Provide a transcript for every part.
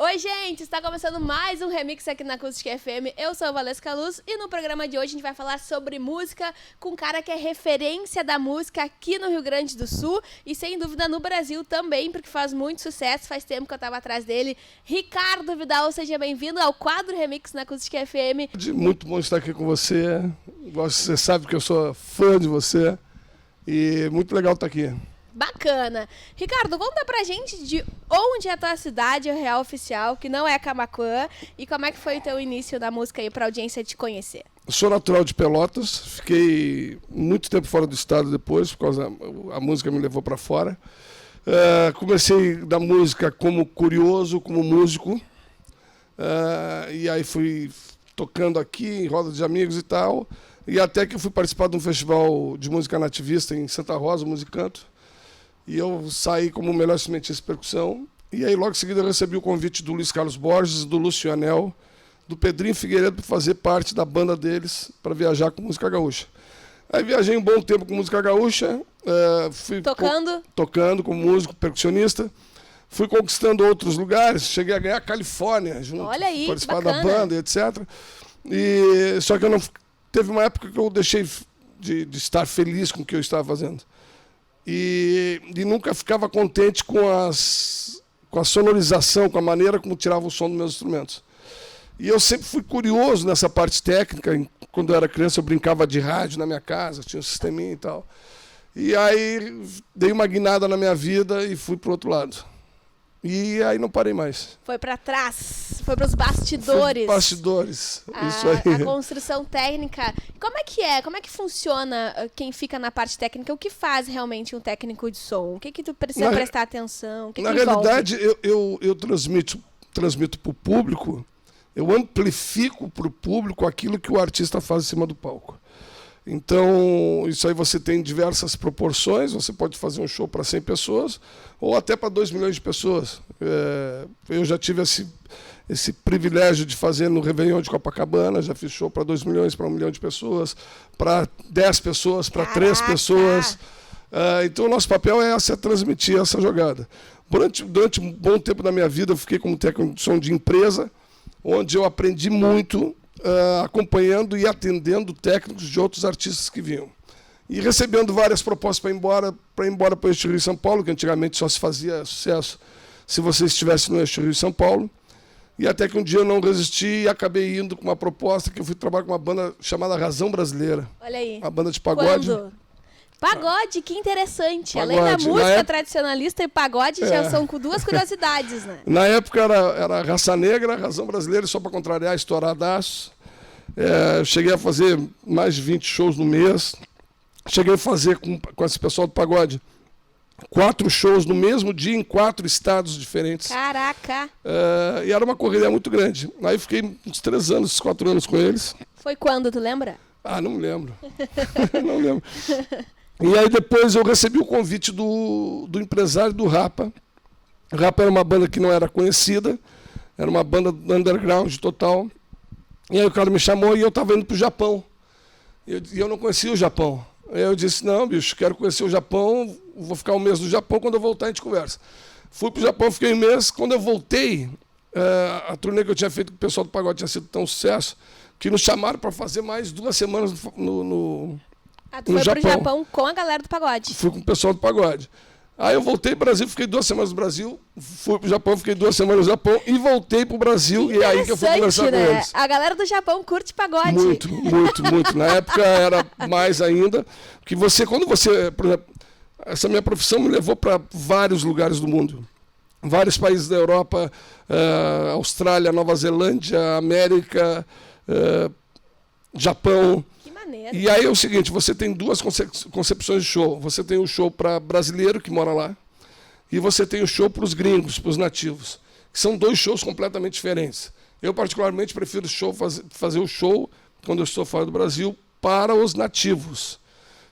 Oi, gente! Está começando mais um remix aqui na Acústica FM. Eu sou a Valesca Luz e no programa de hoje a gente vai falar sobre música com um cara que é referência da música aqui no Rio Grande do Sul e sem dúvida no Brasil também, porque faz muito sucesso, faz tempo que eu estava atrás dele. Ricardo Vidal, seja bem-vindo ao quadro Remix na Acústica FM. Muito bom estar aqui com você. Você sabe que eu sou fã de você e muito legal estar aqui. Bacana. Ricardo, conta pra gente de onde é a tua cidade, o real oficial, que não é Camaquã, e como é que foi o teu início da música aí pra audiência te conhecer. Eu sou natural de Pelotas, fiquei muito tempo fora do estado depois, por causa a música me levou para fora. Comecei da música como curioso, como músico, e aí fui tocando aqui em roda de amigos e tal, e até que eu fui participar de um festival de música nativista em Santa Rosa, Musicanto. E eu saí como melhor instrumentista de percussão. E aí, logo em seguida, eu recebi o convite do Luiz Carlos Borges, do Lúcio Anel, do Pedrinho Figueiredo, para fazer parte da banda deles, para viajar com música gaúcha. Aí viajei um bom tempo com música gaúcha. Fui tocando como músico, percussionista. Fui conquistando outros lugares. Cheguei a ganhar a Califórnia, junto, participar da banda, etc. Só que eu não... Teve uma época que eu deixei de estar feliz com o que eu estava fazendo. E nunca ficava contente com a sonorização, com a maneira como tirava o som dos meus instrumentos. E eu sempre fui curioso nessa parte técnica. Quando eu era criança, eu brincava de rádio na minha casa, tinha um sisteminha e tal. E aí dei uma guinada na minha vida e fui para o outro lado. E aí não parei mais. Foi para trás, foi para os bastidores. Bastidores, isso aí. A construção técnica. Como é que é? Como é que funciona quem fica na parte técnica? O que faz realmente um técnico de som? O que tu precisa prestar atenção? O que na realidade, eu transmito para o público, eu amplifico para o público aquilo que o artista faz em cima do palco. Então, isso aí você tem diversas proporções, você pode fazer um show para 100 pessoas ou até para 2 milhões de pessoas. Eu já tive esse privilégio de fazer no Réveillon de Copacabana, já fiz show para 2 milhões, para 1 milhão de pessoas, para 10 pessoas, para 3 pessoas. Então, o nosso papel é transmitir essa jogada. Durante um bom tempo da minha vida, eu fiquei como técnico de som de empresa, onde eu aprendi muito, acompanhando e atendendo técnicos de outros artistas que vinham. E recebendo várias propostas para ir embora para o Eixo Rio e São Paulo, que antigamente só se fazia sucesso se você estivesse no Eixo Rio e São Paulo. E até que um dia eu não resisti e acabei indo com uma proposta que eu fui trabalhar com uma banda chamada Razão Brasileira. Olha aí. Uma banda de pagode. Quando? Pagode, que interessante. Pagode. Além da música tradicionalista e pagode, já são com duas curiosidades, né? Na época era Raça Negra, Razão Brasileira, só para contrariar, estouradaço. Eu cheguei a fazer mais de 20 shows no mês. Cheguei a fazer com esse pessoal do pagode 4 shows no mesmo dia em 4 estados diferentes. Caraca! E era uma correria muito grande. Aí fiquei uns 3 anos, 4 anos com eles. Foi quando, tu lembra? Não me lembro. Não lembro. E aí depois eu recebi o convite do empresário do Rapa. O Rapa era uma banda que não era conhecida, era uma banda underground total. E aí o cara me chamou e eu estava indo para o Japão. E eu não conhecia o Japão. Aí eu disse, não, bicho, quero conhecer o Japão, vou ficar um mês no Japão, quando eu voltar a gente conversa. Fui para o Japão, fiquei um mês. Quando eu voltei, a turnê que eu tinha feito com o pessoal do pagode tinha sido tão sucesso que nos chamaram para fazer mais 2 semanas no tu foi pro Japão com a galera do pagode? Fui com o pessoal do pagode. Aí eu voltei para o Brasil, fiquei 2 semanas no Brasil, fui para o Japão, fiquei 2 semanas no Japão e voltei para o Brasil. E aí que eu fui conversar com eles. A galera do Japão curte pagode. Muito, muito, muito. Na época era mais ainda. Porque quando você, por exemplo, essa minha profissão me levou para vários lugares do mundo. Vários países da Europa, Austrália, Nova Zelândia, América, Japão. E aí é o seguinte, você tem 2 concepções de show. Você tem o show para brasileiro que mora lá e você tem o show para os gringos, para os nativos, que são 2 shows completamente diferentes. Eu particularmente prefiro fazer o show, quando eu estou fora do Brasil, para os nativos.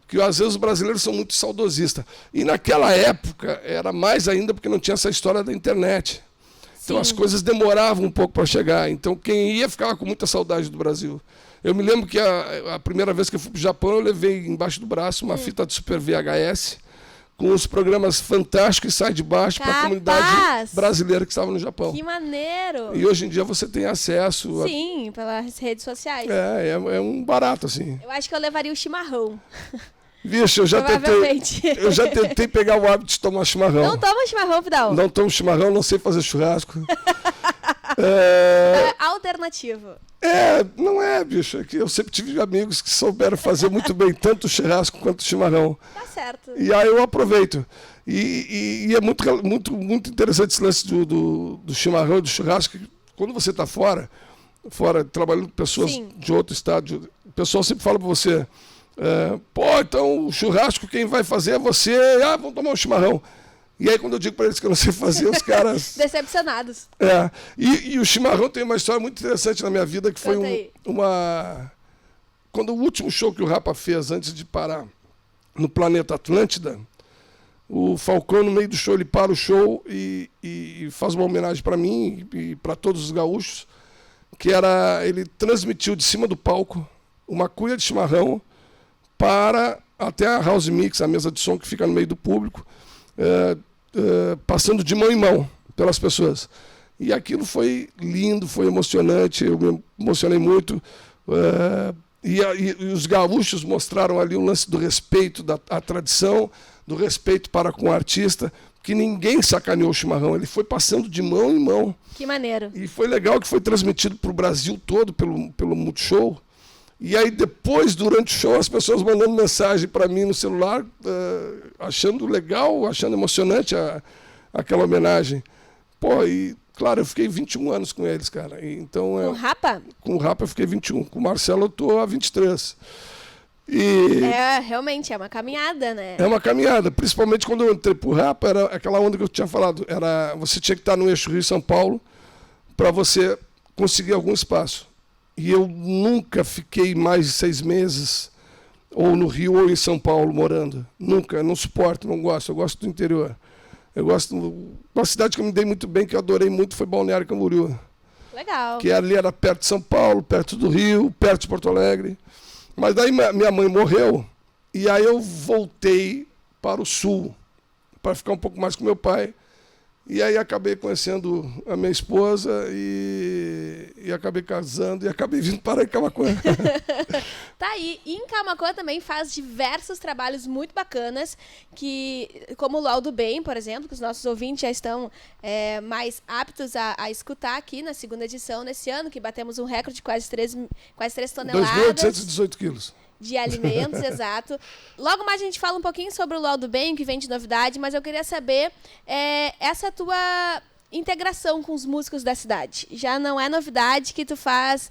Porque às vezes os brasileiros são muito saudosistas. E naquela época era mais ainda porque não tinha essa história da internet. Então as coisas demoravam um pouco para chegar. Então quem ia ficava com muita saudade do Brasil. Eu me lembro que a primeira vez que eu fui para o Japão, eu levei embaixo do braço uma fita de Super VHS com os programas Fantástico e Sai de Baixo para a comunidade brasileira que estava no Japão. Que maneiro! E hoje em dia você tem acesso... Sim, pelas redes sociais. É um barato, assim. Eu acho que eu levaria o chimarrão. Vixe, eu já tentei pegar o hábito de tomar chimarrão. Não toma chimarrão, Vidal? Não tomo chimarrão, não sei fazer churrasco. É alternativo. Não é, bicho. É que eu sempre tive amigos que souberam fazer muito bem tanto o churrasco quanto o chimarrão. Tá certo. E aí eu aproveito. E é muito interessante esse lance do chimarrão e do churrasco. Quando você está fora trabalhando com pessoas de outro estado, o pessoal sempre fala para você... então o churrasco quem vai fazer é você, vamos tomar um chimarrão. E aí quando eu digo para eles que eu não sei fazer, os caras... Decepcionados. E o chimarrão tem uma história muito interessante na minha vida, que foi quando o último show que o Rapa fez antes de parar no Planeta Atlântida, o Falcão no meio do show, ele para o show e faz uma homenagem para mim e para todos os gaúchos, que era, ele transmitiu de cima do palco uma cuia de chimarrão para até a House Mix, a mesa de som que fica no meio do público, passando de mão em mão pelas pessoas. E aquilo foi lindo, foi emocionante, eu me emocionei muito. E os gaúchos mostraram ali um lance do respeito à tradição, do respeito para com o artista, que ninguém sacaneou o chimarrão, ele foi passando de mão em mão. Que maneiro. E foi legal que foi transmitido para o Brasil todo pelo Multishow. E aí depois, durante o show, as pessoas mandando mensagem para mim no celular, achando legal, achando emocionante aquela homenagem. E claro, eu fiquei 21 anos com eles, cara. Então, com o Rapa? Com o Rapa eu fiquei 21. Com o Marcelo eu estou há 23. Realmente, é uma caminhada, né? É uma caminhada, principalmente quando eu entrei pro Rapa, era aquela onda que eu tinha falado, você tinha que estar no eixo Rio-São Paulo para você conseguir algum espaço. E eu nunca fiquei mais de 6 meses ou no Rio ou em São Paulo morando. Nunca, não suporto, não gosto. Eu gosto do interior. Eu gosto... Uma cidade que eu me dei muito bem, que eu adorei muito, foi Balneário Camboriú. Legal. Que ali era perto de São Paulo, perto do Rio, perto de Porto Alegre. Mas daí minha mãe morreu e aí eu voltei para o Sul para ficar um pouco mais com meu pai. E aí acabei conhecendo a minha esposa e acabei casando e acabei vindo para Camaquã. Tá aí. E em Camaquã também faz diversos trabalhos muito bacanas, como o Luau do Bem, por exemplo, que os nossos ouvintes já estão mais aptos a escutar aqui na segunda edição nesse ano, que batemos um recorde de quase 3 toneladas. 2.818 quilos. De alimentos, exato. Logo mais a gente fala um pouquinho sobre o Luau do Bem, que vem de novidade, mas eu queria saber essa tua integração com os músicos da cidade. Já não é novidade que tu faz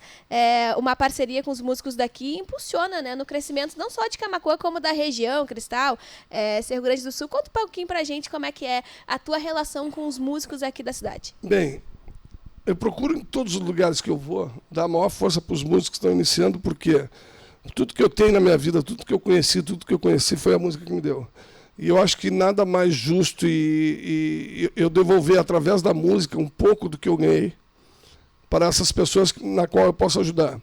uma parceria com os músicos daqui e impulsiona, né, no crescimento não só de Camaquã, como da região, Cristal, Rio Grande do Sul. Conta um pouquinho pra gente como é que é a tua relação com os músicos aqui da cidade. Bem, eu procuro em todos os lugares que eu vou dar a maior força para os músicos que estão iniciando, porque tudo que eu tenho na minha vida, tudo que eu conheci foi a música que me deu. E eu acho que nada mais justo e eu devolver através da música um pouco do que eu ganhei para essas pessoas na qual eu posso ajudar.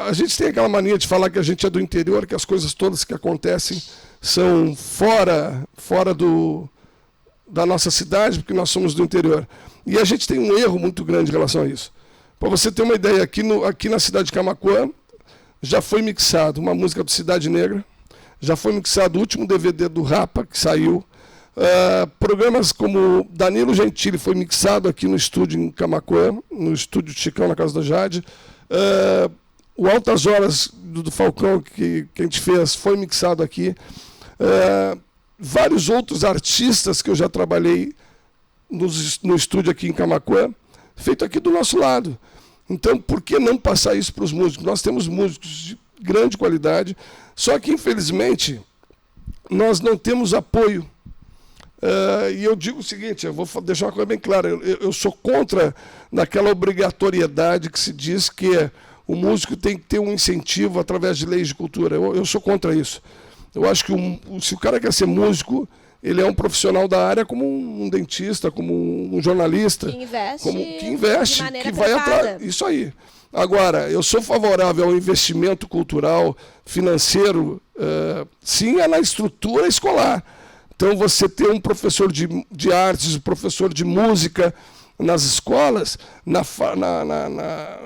A gente tem aquela mania de falar que a gente é do interior, que as coisas todas que acontecem são fora da nossa cidade, porque nós somos do interior. E a gente tem um erro muito grande em relação a isso. Para você ter uma ideia, aqui na cidade de Camaquã, já foi mixado uma música do Cidade Negra, já foi mixado o último DVD do Rapa, que saiu. Programas como Danilo Gentili foi mixado aqui no estúdio em Camaquã, no estúdio de Chicão, na Casa da Jade. O Altas Horas do Falcão, que a gente fez, foi mixado aqui. Vários outros artistas que eu já trabalhei no estúdio aqui em Camaquã, feito aqui do nosso lado. Então, por que não passar isso para os músicos? Nós temos músicos de grande qualidade, só que, infelizmente, nós não temos apoio. E eu digo o seguinte, eu vou deixar uma coisa bem clara, eu sou contra naquela obrigatoriedade que se diz que o músico tem que ter um incentivo através de leis de cultura. Eu sou contra isso. Eu acho que se o cara quer ser músico, ele é um profissional da área como um dentista, como um jornalista. Que investe, de maneira que vai atrás. Isso aí. Agora, eu sou favorável ao investimento cultural, financeiro, sim, é na estrutura escolar. Então, você ter um professor de artes, um professor de música nas escolas,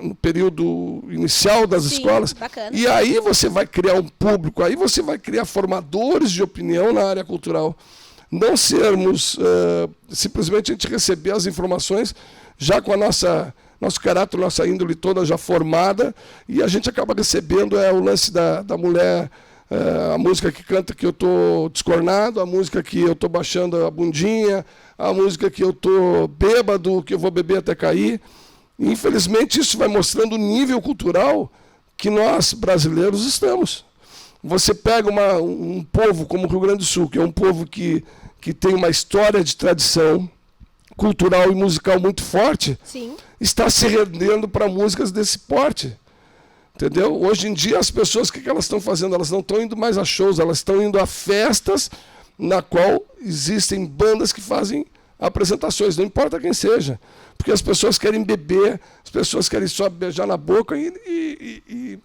no período inicial das escolas. Bacana. E aí você vai criar um público, aí você vai criar formadores de opinião na área cultural. Não sermos, simplesmente a gente receber as informações já com a nosso caráter, nossa índole toda já formada, e a gente acaba recebendo o lance da mulher, a música que canta que eu estou descornado, a música que eu estou baixando a bundinha, a música que eu estou bêbado, que eu vou beber até cair. E, infelizmente, isso vai mostrando o nível cultural que nós, brasileiros, estamos. Você pega um povo como o Rio Grande do Sul, que é um povo que tem uma história de tradição cultural e musical muito forte, Sim. está se rendendo para músicas desse porte. Entendeu? Hoje em dia, as pessoas, o que elas estão fazendo? Elas não estão indo mais a shows, elas estão indo a festas na qual existem bandas que fazem apresentações, não importa quem seja. Porque as pessoas querem beber, as pessoas querem só beijar na boca e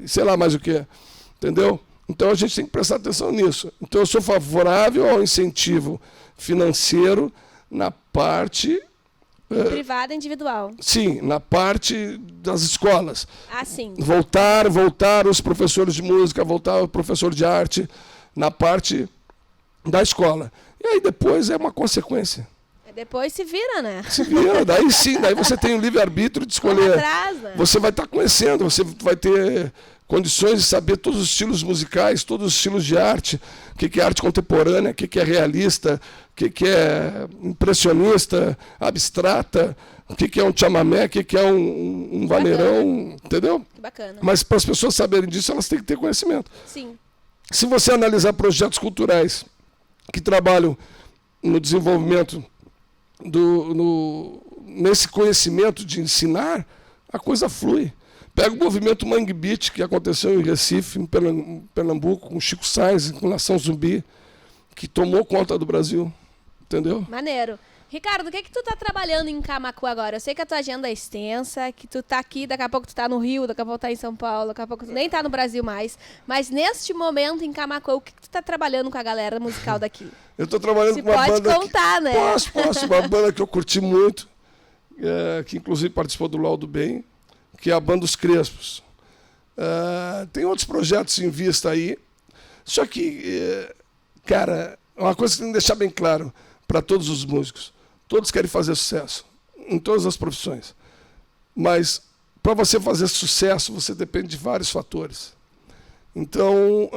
sei lá mais o que. Entendeu? Então a gente tem que prestar atenção nisso. Então eu sou favorável ao incentivo financeiro na parte... privada, individual. Sim, na parte das escolas. Ah, sim. Voltar os professores de música, voltar o professor de arte na parte da escola. E aí depois é uma consequência. Depois se vira, né? Se vira, daí sim, daí você tem o livre-arbítrio de escolher. Atrás, né? Você vai estar conhecendo, você vai ter condições de saber todos os estilos musicais, todos os estilos de arte, o que é arte contemporânea, o que é realista, o que é impressionista, abstrata, o que é um chamamé, o que é um vaneirão, entendeu? Que bacana. Mas para as pessoas saberem disso, elas têm que ter conhecimento. Sim. Se você analisar projetos culturais que trabalham no desenvolvimento, nesse conhecimento de ensinar, a coisa flui. Pega o movimento Mangue Beat, que aconteceu em Recife, em Pernambuco, com Chico Sainz, com Nação Zumbi, que tomou conta do Brasil. Entendeu? Maneiro. Ricardo, o que tu tá trabalhando em Camaquã agora? Eu sei que a tua agenda é extensa, que tu tá aqui, daqui a pouco tu tá no Rio, daqui a pouco tu tá em São Paulo, daqui a pouco tu nem tá no Brasil mais. Mas neste momento em Camaquã, o que tu tá trabalhando com a galera musical daqui? Eu tô trabalhando Se com uma pode banda... contar, né? Posso. Uma banda que eu curti muito, que inclusive participou do Laudo Bem, que é a Banda dos Crespos. Tem outros projetos em vista aí, só que, cara, uma coisa que tem que deixar bem claro para todos os músicos. Todos querem fazer sucesso, em todas as profissões. Mas, para você fazer sucesso, você depende de vários fatores. Então,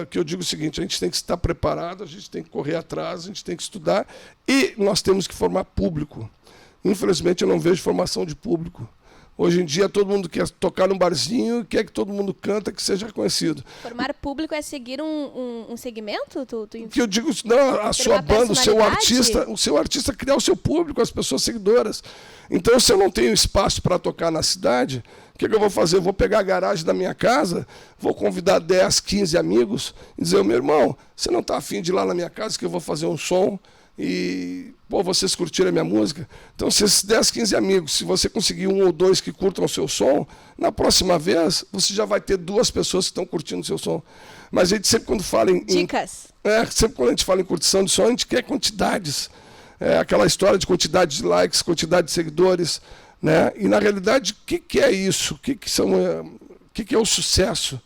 que eu digo o seguinte, a gente tem que estar preparado, a gente tem que correr atrás, a gente tem que estudar e nós temos que formar público. Infelizmente, eu não vejo formação de público. Hoje em dia, todo mundo quer tocar num barzinho e quer que todo mundo canta, que seja reconhecido. Formar público é seguir um segmento? Que eu digo, não, a sua banda, o seu artista criar o seu público, as pessoas seguidoras. Então, se eu não tenho espaço para tocar na cidade, o que eu vou fazer? Eu vou pegar a garagem da minha casa, vou convidar 10, 15 amigos e dizer, meu irmão, você não está afim de ir lá na minha casa que eu vou fazer um som e vocês curtiram a minha música? Então, se esses 10, 15 amigos, se você conseguir 1 ou 2 que curtam o seu som, na próxima vez, você já vai ter 2 pessoas que estão curtindo o seu som. Mas a gente sempre, quando fala em... Dicas. Sempre quando a gente fala em curtição de som, a gente quer quantidades. Aquela história de quantidade de likes, quantidade de seguidores, né? E, na realidade, o que é isso? O que é o sucesso?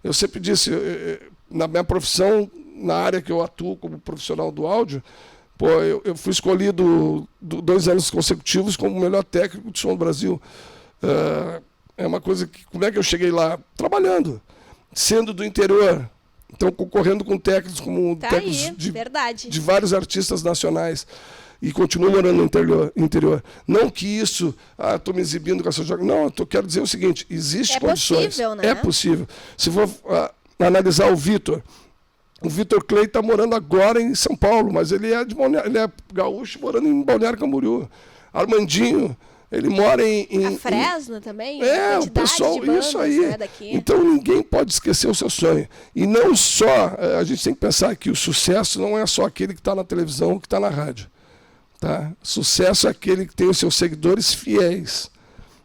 Eu sempre disse, na minha profissão, na área que eu atuo como profissional do áudio, eu fui escolhido 2 anos consecutivos como o melhor técnico de som do Brasil. É uma coisa que... Como é que eu cheguei lá? Trabalhando, sendo do interior. Então, concorrendo com técnicos como técnicos de vários artistas nacionais. E continuo morando no interior. Não que isso... estou me exibindo com essa joga. Não, eu quero dizer o seguinte, existe condições. É possível, né? É possível. Se for analisar o Vitor Clay está morando agora em São Paulo, mas ele é gaúcho morando em Balneário Camboriú. Armandinho, ele mora em... A Fresno também? O pessoal, bandas, isso aí. Né, daqui. Então ninguém pode esquecer o seu sonho. E não só, a gente tem que pensar que o sucesso não é só aquele que está na televisão, que está na rádio. Tá? Sucesso é aquele que tem os seus seguidores fiéis.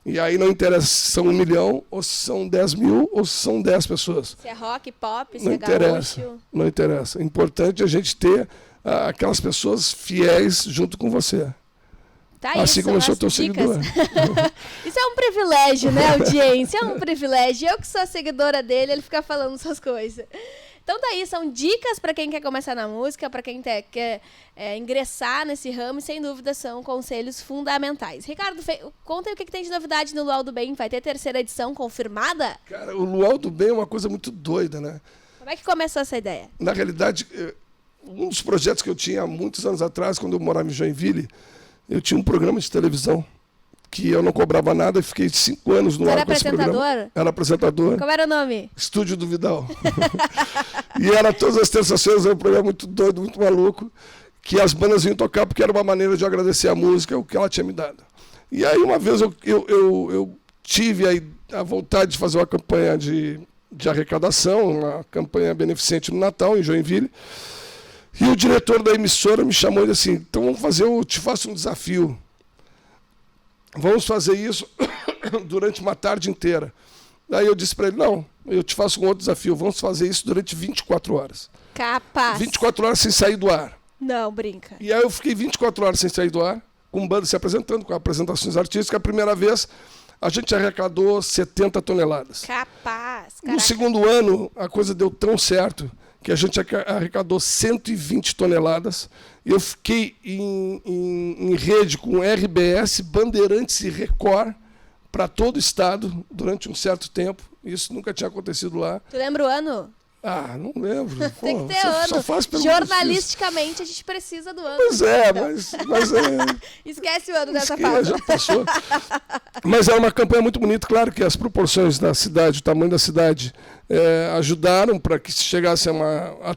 E aí não interessa se são 1 milhão, ou se são 10 mil, ou se são 10 pessoas. Se é rock, pop, se não é interessa, gaúcho. Não interessa. É importante a gente ter aquelas pessoas fiéis junto com você. Tá, assim como eu sou teu seguidor. Isso é um privilégio, né, audiência? É um privilégio. Eu que sou seguidora dele, ele fica falando essas coisas. Então tá aí, são dicas para quem quer começar na música, para quem quer ingressar nesse ramo, e sem dúvida são conselhos fundamentais. Ricardo, conta aí o que tem de novidade no Luau do Bem. Vai ter terceira edição confirmada? Cara, o Luau do Bem é uma coisa muito doida, né? Como é que começou essa ideia? Na realidade, um dos projetos que eu tinha há muitos anos atrás, quando eu morava em Joinville, eu tinha um programa de televisão que eu não cobrava nada e fiquei 5 anos no ar com esse programa. Era apresentador? Era apresentador. Como era o nome? Estúdio do Vidal. E era todas as terças-feiras, um programa muito doido, muito maluco, que as bandas vinham tocar porque era uma maneira de agradecer a música, o que ela tinha me dado. E aí uma vez eu tive a vontade de fazer uma campanha de arrecadação, uma campanha beneficente no Natal, em Joinville. E o diretor da emissora me chamou e disse assim, então vamos fazer, eu te faço um desafio. Vamos fazer isso durante uma tarde inteira. Daí eu disse para ele, não, eu te faço um outro desafio, vamos fazer isso durante 24 horas. Capaz. 24 horas sem sair do ar. Não, brinca. E aí eu fiquei 24 horas sem sair do ar, com banda se apresentando, com apresentações artísticas. A primeira vez a gente arrecadou 70 toneladas. Capaz. Caraca. No segundo ano, a coisa deu tão certo que a gente arrecadou 120 toneladas. Eu fiquei em rede com RBS, Bandeirantes e Record para todo o estado durante um certo tempo. Isso nunca tinha acontecido lá. Tu lembra o ano? Ah, não lembro. Tem que ter ano. Só faz jornalisticamente, a gente precisa do ano. Pois é, mas esquece o ano dessa pauta. Já passou. Mas é uma campanha muito bonita. Claro que as proporções da cidade, o tamanho da cidade, ajudaram para que se chegasse a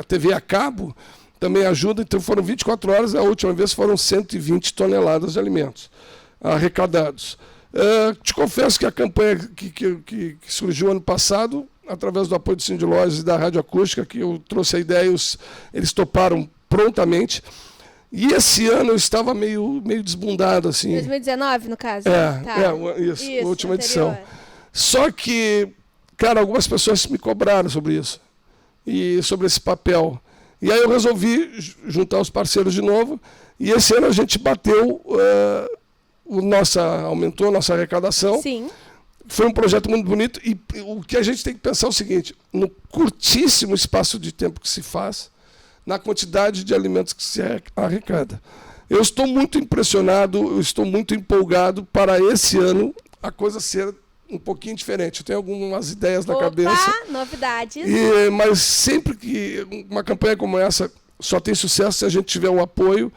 TV a cabo, também ajuda. Então foram 24 horas, a última vez foram 120 toneladas de alimentos arrecadados. Te confesso que a campanha que surgiu ano passado, através do apoio do Cine de Lojas e da Rádio Acústica, que eu trouxe a ideia, eles toparam prontamente. E esse ano eu estava meio desbundado, assim. 2019, no caso? Isso, a última edição. Só que, cara, algumas pessoas me cobraram sobre isso, e sobre esse papel. E aí eu resolvi juntar os parceiros de novo, e esse ano a gente bateu, aumentou a nossa arrecadação. Sim. Foi um projeto muito bonito, e o que a gente tem que pensar é o seguinte, no curtíssimo espaço de tempo que se faz, na quantidade de alimentos que se arrecada. Eu estou muito impressionado, eu estou muito empolgado para esse ano a coisa ser um pouquinho diferente. Eu tenho algumas ideias na cabeça. Novidades. Mas sempre que uma campanha como essa só tem sucesso se a gente tiver o apoio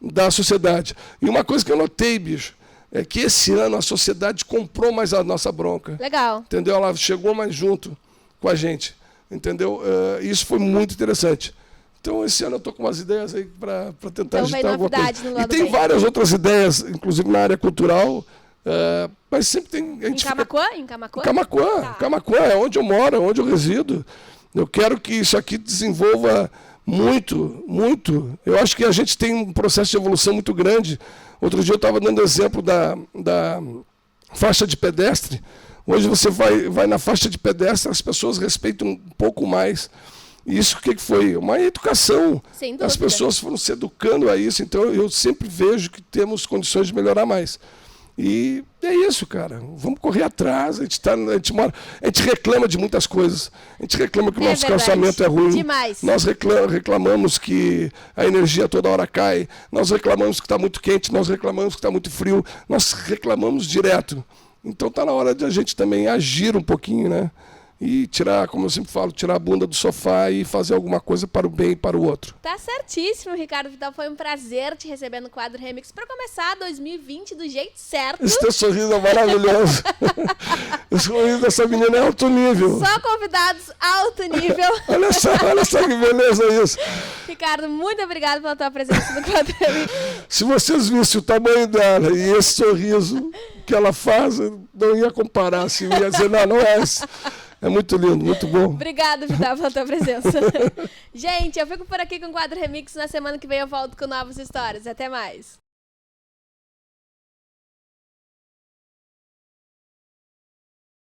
da sociedade. E uma coisa que eu notei, bicho, é que esse ano a sociedade comprou mais a nossa bronca. Legal. Entendeu? Ela chegou mais junto com a gente. Entendeu? Isso foi muito interessante. Então, esse ano eu estou com umas ideias aí para tentar agitar alguma coisa. E tem várias outras ideias, inclusive na área cultural, mas sempre tem... Em Camaquã? Em Camaquã? Camaquã é onde eu moro, é onde eu resido. Eu quero que isso aqui desenvolva muito, muito. Eu acho que a gente tem um processo de evolução muito grande. Outro dia eu estava dando exemplo da faixa de pedestre. Hoje você vai na faixa de pedestre, as pessoas respeitam um pouco mais. Isso o que foi? Uma educação. Sem dúvida. As pessoas foram se educando a isso, então eu sempre vejo que temos condições de melhorar mais. E é isso, cara. Vamos correr atrás. A gente reclama de muitas coisas. A gente reclama que o nosso calçamento é ruim. Demais. Nós reclamamos que a energia toda hora cai. Nós reclamamos que está muito quente. Nós reclamamos que está muito frio. Nós reclamamos direto. Então está na hora de a gente também agir um pouquinho, né? E tirar, como eu sempre falo, tirar a bunda do sofá e fazer alguma coisa para o bem e para o outro. Tá certíssimo, Ricardo Vidal. Foi um prazer te receber no quadro Remix para começar 2020 do jeito certo. Esse teu sorriso é maravilhoso. O sorriso dessa menina é alto nível. Só convidados alto nível. olha só que beleza isso. Ricardo, muito obrigado pela tua presença no quadro Remix. Se vocês vissem o tamanho dela e esse sorriso que ela faz, eu não ia comparar, assim, eu ia dizer, não é esse. É muito lindo, muito bom. Obrigado, Vidal, pela tua presença. Gente, eu fico por aqui com o quadro Remix. Na semana que vem eu volto com novas histórias. Até mais.